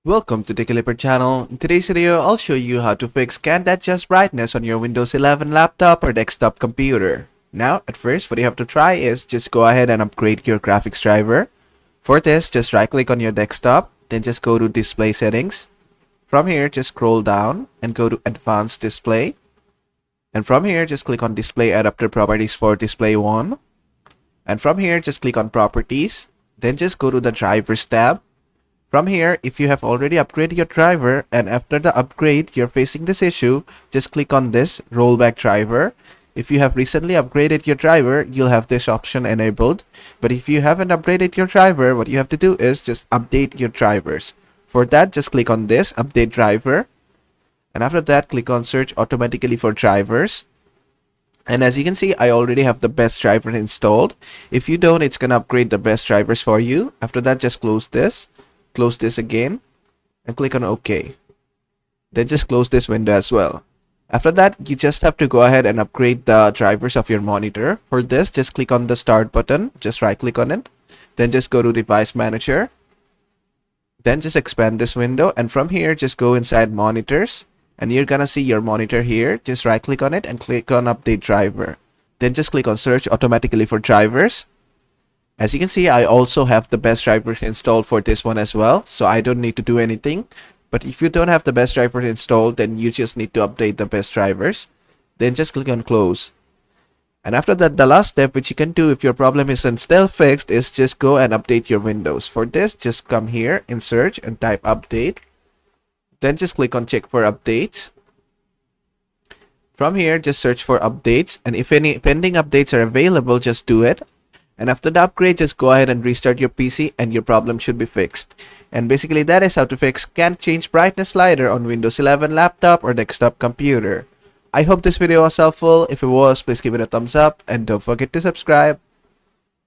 Welcome to the Clipper channel. In today's video, I'll show you how to fix can't adjust brightness on your Windows 11 laptop or desktop computer. Now, at first, what you have to try is just go ahead and upgrade your graphics driver. For this, just right click on your desktop, then just go to display settings. From here, just scroll down and go to advanced display. And from here, just click on display adapter properties for display 1. And from here, just click on properties. Then just go to the drivers tab. From here, if you have already upgraded your driver and after the upgrade you're facing this issue, just click on this rollback driver. If you have recently upgraded your driver, you'll have this option enabled. But if you haven't upgraded your driver, what you have to do is just update your drivers. For that, just click on this update driver. And after that, click on search automatically for drivers. And as you can see, I already have the best driver installed. If you don't, it's gonna upgrade the best drivers for you. After that, just close this again and click on OK. Then just close this window as well. After that, you just have to go ahead and upgrade the drivers of your monitor. For this, just click on the start button, just right click on it, then just go to device manager, then just expand this window, and from here just go inside monitors, and you're gonna see your monitor here. Just right click on it and click on update driver, then just click on search automatically for drivers. As you can see, I also have the best drivers installed for this one as well, so I don't need to do anything. But if you don't have the best drivers installed, then you just need to update the best drivers. Then just click on close. And after that, the last step which you can do if your problem isn't still fixed is just go and update your Windows. For this, just come here in search and type update. Then just click on check for updates. From here, just search for updates, and if any pending updates are available, just do it. And after the upgrade, just go ahead and restart your PC and your problem should be fixed. And basically that is how to fix can't change brightness slider on Windows 11 laptop or desktop computer. I hope this video was helpful. If it was, please give it a thumbs up and don't forget to subscribe.